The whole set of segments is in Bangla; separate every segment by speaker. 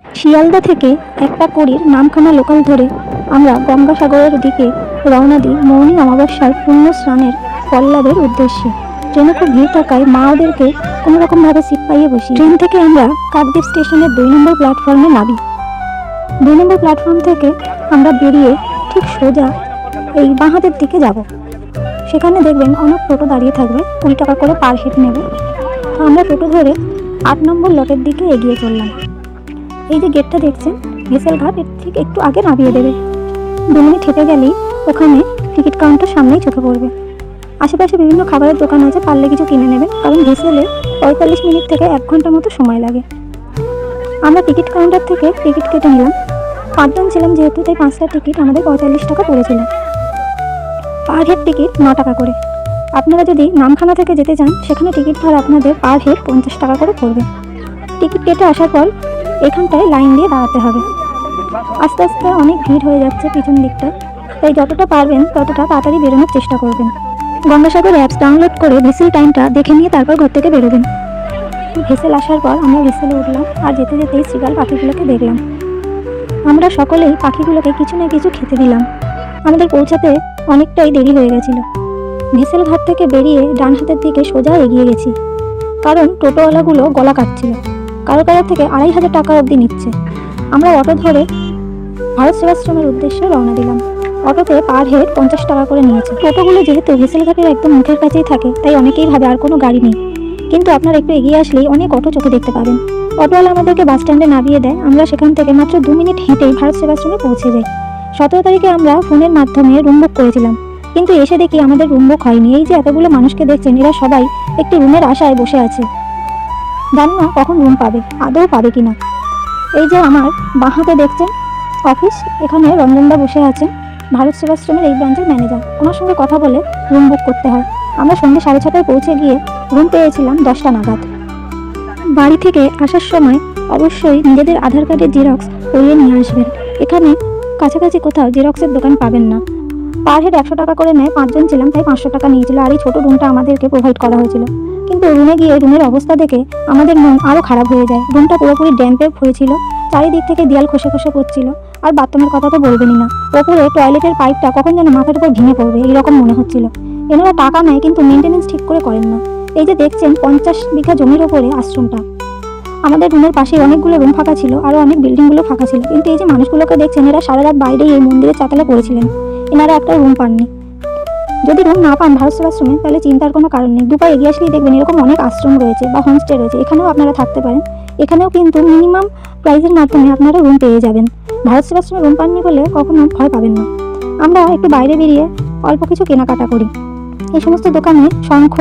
Speaker 1: শিয়ালদা থেকে একটা কুড়ির নামখানা লোকাল ধরে আমরা গঙ্গাসাগরের দিকে রওনা দিই মৌনী অমাবস্যার পুণ্য স্নানের ফল লাভের উদ্দেশ্যে। ট্রেনে খুব ভিড় থাকায় মা ওদেরকে কোনো রকমভাবে সিট পাইয়ে বসি। ট্রেন থেকে আমরা কাকদ্বীপ স্টেশনের 2 নম্বর প্ল্যাটফর্মে নামি। 2 নম্বর প্ল্যাটফর্ম থেকে আমরা বেরিয়ে ঠিক সোজা এই বাঁ হাতের দিকে যাব। সেখানে দেখবেন অনেক টোটো দাঁড়িয়ে থাকবে, 20 টাকা করে পার হেড নেবে। তো আমরা টোটো ধরে 8 নম্বর লটের দিকে এগিয়ে চললাম। এই যে গেটটা দেখছেন ভেসেল ঘাট, এর ঠিক একটু আগে নামিয়ে দেবে। 2 মিনিট হেঁটে গেলেই ওখানে টিকিট কাউন্টার সামনেই চোখে পড়বে। আশেপাশে বিভিন্ন খাবারের দোকান আছে, পারলে কিছু কিনে নেবেন, কারণ ভেসেলে 45 মিনিট থেকে 1 ঘন্টা মতো সময় লাগে। আমরা টিকিট কাউন্টার থেকে টিকিট কেটে নিলাম। 5 জন ছিলাম যেহেতু, তাই 5টা টিকিট আমাদের 45 টাকা পড়েছিল। পার হেড টিকিট 9 টাকা করে। আপনারা যদি নামখানা থেকে যেতে চান সেখানে টিকিট ভাড়া আপনাদের পার হেড 50 টাকা করে পড়বে। টিকিট কেটে আসার পর এখানটায় লাইন দিয়ে দাঁড়াতে হবে। আস্তে আস্তে অনেক ভিড় হয়ে যাচ্ছে পিছন দিকটা, তাই যতটা পারবেন ততটা তাড়াতাড়ি বেরোনোর চেষ্টা করবেন। গঙ্গাসাগর অ্যাপস ডাউনলোড করে ভেসেল টাইমটা দেখে নিয়ে তারপর ঘর থেকে বেরোবেন। ভেসেল আসার পর আমরা ভেসেলে উঠলাম আর যেতে যেতেই সিগাল পাখিগুলোকে দেখলাম। আমরা সকলেই পাখিগুলোকে কিছু না কিছু খেতে দিলাম। আমাদের পৌঁছাতে অনেকটাই দেরি হয়ে গেছিল। ভেসেল ঘাট থেকে বেরিয়ে ডান হাতের দিকে সোজা এগিয়ে গেছি, কারণ টোটোওয়ালাগুলো গলা কাটছিল। কারো থেকে 2500 টাকা অবধি নিচ্ছে। আমরা অটো ধরে ভারত সেবাশ্রমের উদ্দেশ্যে রওনা দিলাম। অটোতে পার হেড 50 টাকা করে নিয়েছে। টোটোগুলো যেহেতু ভেসেল ঘাটের একদম মুখের কাছেই থাকে, তাই অনেকেই ভাবে আর কোনো গাড়ি নেই, কিন্তু আপনার একটু এগিয়ে আসলেই অনেক অটো চোখে দেখতে পাবেন। অটোওয়ালা আমাদেরকে বাস স্ট্যান্ডে নামিয়ে দেয়। আমরা সেখান থেকে মাত্র 2 মিনিট হেঁটেই ভারত সেবাশ্রমে পৌঁছে যাই। 17 তারিখে আমরা ফোনের মাধ্যমে রুম বুক করেছিলাম, কিন্তু এসে দেখি আমাদের রুম বুক হয়নি। এই যে এতগুলো মানুষকে দেখছেন, এরা সবাই একটি রুমের আশায় বসে আছে। জানি না কখন রুম পাবে, আদৌ পাবে কিনা। এই যে আমার বাঁ হাতে দেখছেন অফিস, এখানে রঞ্জনদা বসে আছেন, ভারত সেবাশ্রমের এই ব্রাঞ্চের ম্যানেজার। ওনার সঙ্গে কথা বলে রুম বুক করতে হয়। আমরা সন্ধ্যে 6:30টায় পৌঁছে গিয়ে রুম পেয়েছিলাম 10টা নাগাদ। বাড়ি থেকে আসার সময় অবশ্যই নিজেদের আধার কার্ডের জেরক্স করিয়ে নিয়ে আসবেন। এখানে কাছাকাছি কোথাও জেরক্সের দোকান পাবেন না। পার হেড 100 টাকা করে নেয়। 5 জন ছিলাম, তাই 500 টাকা নিয়েছিল। আর এই ছোটো রুমটা আমাদেরকে প্রোভাইড করা হয়েছিল। কিন্তু রুমে গিয়ে রুমের অবস্থা দেখে আমাদের মন আরও খারাপ হয়ে যায়। রুমটা পুরোপুরি ড্যাম্পে হয়েছিল, চারিদিক থেকে দেয়াল খসে খসে পড়ছিল। আর বাথরুমের কথা তো বলবেনই না, ওপরে টয়লেটের পাইপটা কখন যেন মাথার উপর ভেঙে পড়বে এইরকম মনে হচ্ছিল। এনারা টাকা নেয় কিন্তু মেনটেনেন্স ঠিক করে করেন না। এই যে দেখছেন 50 বিঘা জমির ওপরে আশ্রমটা। আমাদের রুমের পাশে অনেকগুলো রুম ফাঁকা ছিল, আরও অনেক বিল্ডিংগুলো ফাঁকা ছিল, কিন্তু এই যে মানুষগুলোকে দেখছেন এরা সারা রাত বাইরেই এই মন্দিরের চাতালে পড়েছিলেন। এনারা একটা রুম পাননি। যদি রুম না পান ভারত সেবাশ্রমে, তাহলে চিন্তার কোনো কারণ নেই। 2 পা এগিয়ে আসলেই দেখবেন এরকম অনেক আশ্রম রয়েছে বা হোমস্টে রয়েছে, এখানেও আপনারা থাকতে পারেন। এখানেও কিন্তু মিনিমাম প্রাইসের মাধ্যমে আপনারা রুম পেয়ে যাবেন। ভারত সেবাশ্রমে রুম পাননি বলে কখনো ভয় পাবেন না। আমরা একটু বাইরে বেরিয়ে অল্প কিছু কেনাকাটা করি। এই সমস্ত দোকানে শঙ্খ,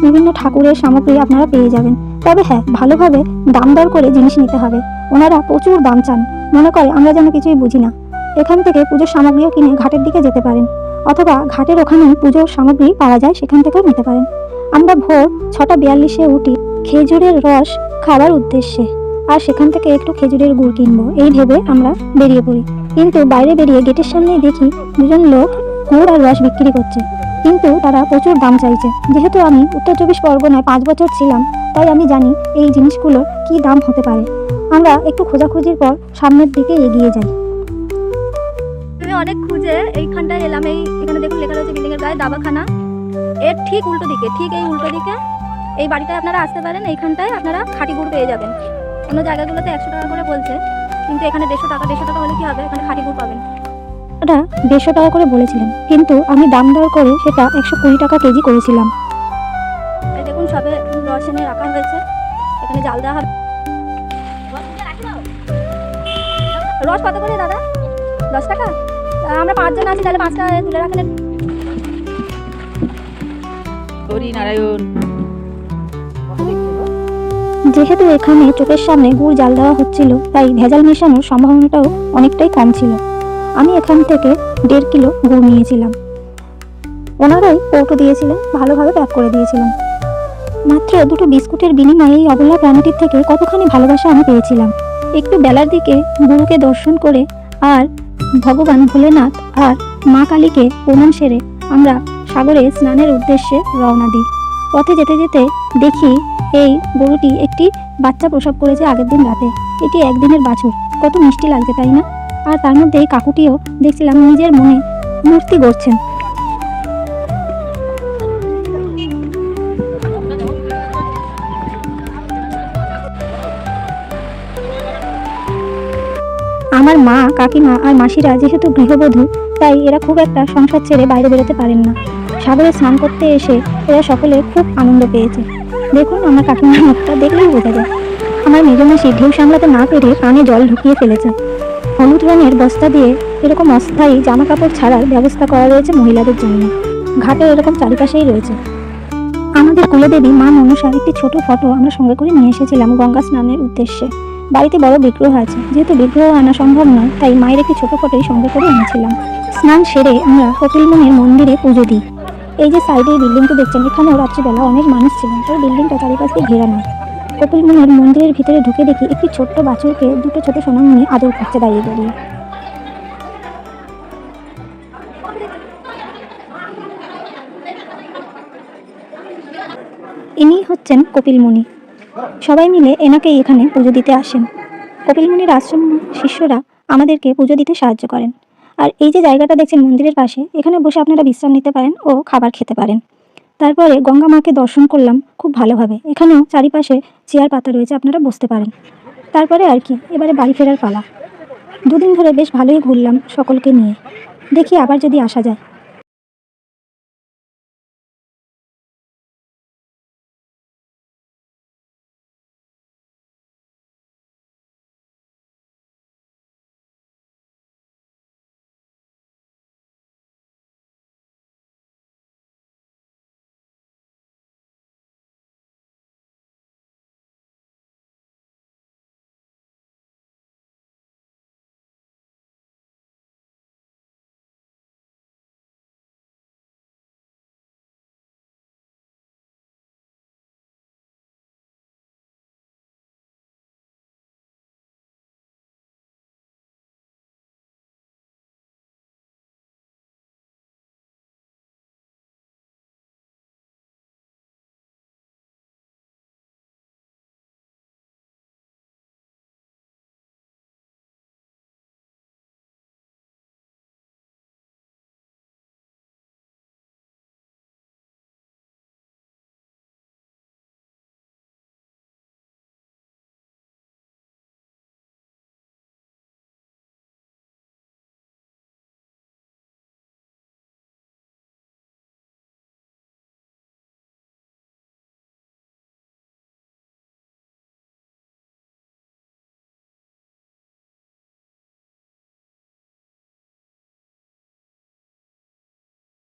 Speaker 1: বিভিন্ন ঠাকুরের সামগ্রী আপনারা পেয়ে যাবেন। তবে হ্যাঁ, ভালোভাবে দাম দর করে জিনিস নিতে হবে। ওনারা প্রচুর দাম চান, মনে করে আমরা যেন কিছুই বুঝি না। এখান থেকে পুজোর সামগ্রীও কিনে ঘাটের দিকে যেতে পারেন, অথবা ঘাটের ওখানেই পুজোর সামগ্রী পাওয়া যায়, সেখান থেকেও নিতে পারেন। আমরা ভোর 6:42-এ উঠি খেজুরের রস খাওয়ার উদ্দেশ্যে, আর সেখান থেকে একটু খেজুরের গুড় কিনবো এই ভেবে আমরা বেরিয়ে পড়ি। কিন্তু বাইরে বেরিয়ে গেটের সামনেই দেখি 2 জন লোক গুড় আর রস বিক্রি করছে, কিন্তু তারা প্রচুর দাম চাইছে। যেহেতু আমি উত্তর 24 পরগনায় 5 বছর ছিলাম, তাই আমি জানি এই জিনিসগুলোর কী দাম হতে পারে। আমরা একটু খোঁজাখুঁজির পর সামনের দিকে এগিয়ে যাই।
Speaker 2: আমি অনেক খুঁজে এইখানটায় এলাম। এখানে দেখুন লেখা রয়েছে বিল্ডিংয়ের গায়ে দাবাখানা। এর ঠিক উল্টো দিকে, ঠিক এই উল্টো দিকে এই বাড়িটায় আপনারা আসতে পারেন। এইখানটায় আপনারা খাঁটি গুড় পেয়ে যাবেন। অন্য জায়গাগুলোতে 100 টাকা করে বলছে, কিন্তু এখানে 150 টাকা হলে কি হবে, এখানে খাঁটি গুড় পাবেন।
Speaker 1: ওটা 150 টাকা করে বলেছিলেন, কিন্তু আমি দাম দর করে সেটা 120 টাকা কেজি করেছিলাম।
Speaker 2: এই দেখুন সবে রস এনে রাখা হয়েছে, এখানে জাল দেওয়া হবে। রস কত করে দাদা? 10 টাকা। আমরা 5 জন আছি, তাহলে 5টা তুলে রাখেন।
Speaker 1: যেহেতু এখানে চোখের সামনে গুড় জাল দেওয়া হচ্ছিল, তাই ভেজাল মেশানোর সম্ভাবনাটাও অনেকটাই কম ছিল। আমি এখান থেকে 1.5 কিলো গুড় নিয়েছিলাম। ওনারাই কৌটো দিয়েছিলেন, ভালোভাবে প্যাক করে দিয়েছিলেন। মাত্র 2টো বিস্কুটের বিনিময়ে এই অবলা প্রাণীটির থেকে কতখানি ভালোবাসা আমি পেয়েছিলাম। একটু বেলার দিকে গুরুকে দর্শন করে আর ভগবান ভোলেনাথ আর মা কালীকে প্রণাম সেরে আমরা সাগরে স্নানের উদ্দেশ্যে রওনা দিই। পথে যেতে যেতে দেখি এই গরুটি একটি বাচ্চা প্রসব করেছে আগের দিন রাতে। এটি একদিনের বাছুর, কত মিষ্টি লাগছে তাই না? আর তার মধ্যে এই কাকুটিও দেখছিলাম নিজের মনে মূর্তি গড়ছেন। আমার মা, কাকিমা আর মাসিরা যেহেতু গৃহবধূ, তাই এরা খুব একটা সংসার ছেড়ে বাইরে বেরোতে পারেন না। সাগরে স্নান করতে এসে এরা সকলে খুব আনন্দ পেয়েছে। দেখুন আমার কাকিমার মুখটা দেখলেই বোঝা যায়। আমার মেজমাসি ঢেউ সামলাতে না পেরে কানে জল ঢুকিয়ে ফেলেছে। হলুদ রঙের বস্তা দিয়ে এরকম অস্থায়ী জামা কাপড় ছাড়ার ব্যবস্থা করা রয়েছে মহিলাদের জন্য। ঘাটে এরকম চারিপাশেই রয়েছে। আমাদের কুলদেবী মা মনসার একটি ছোট ফটো আমরা সঙ্গে করে নিয়ে এসেছিলাম গঙ্গা স্নানের উদ্দেশ্যে। বাড়িতে বড় বিগ্রহ আছে, যেহেতু বিগ্রহ আনা সম্ভব নয়, তাই মায়ের একটি ছোট ফটোই সঙ্গে করে এনেছিলাম। স্নান সেরে আমরা কপিলমুনির মন্দিরে পুজো দিই। এই যে সাইডে বিল্ডিংটি দেখছেন, এখানেও রাত্রিবেলা অনেক মানুষ ছিলেন, তাই বিল্ডিংটা চারিপাশ দিয়ে ঘেরা নয়। কপিলমুনির মন্দিরের ভিতরে ঢুকে দেখি একটি ছোট্ট বাছুরকে দুটো ছোট সোনামণি আদর করছে দাঁড়িয়ে দাঁড়িয়ে। ইনি হচ্ছেন কপিলমুনি। সবাই মিলে এনাকেই এখানে পুজো দিতে আসেন। কপিলমুনির আশ্রম শিষ্যরা আমাদেরকে পুজো দিতে সাহায্য করেন। আর এই যে জায়গাটা দেখছেন মন্দিরের পাশে, এখানে বসে আপনারা বিশ্রাম নিতে পারেন ও খাবার খেতে পারেন। তারপরে গঙ্গা মাকে দর্শন করলাম খুব ভালোভাবে। এখানেও চারিপাশে চেয়ার পাতা রয়েছে, আপনারা বসতে পারেন। তারপরে আর কি, এবারে বাড়ি ফেরার পালা। দুদিন ধরে বেশ ভালোই ঘুরলাম সকলকে নিয়ে। দেখি আবার যদি আসা যায়।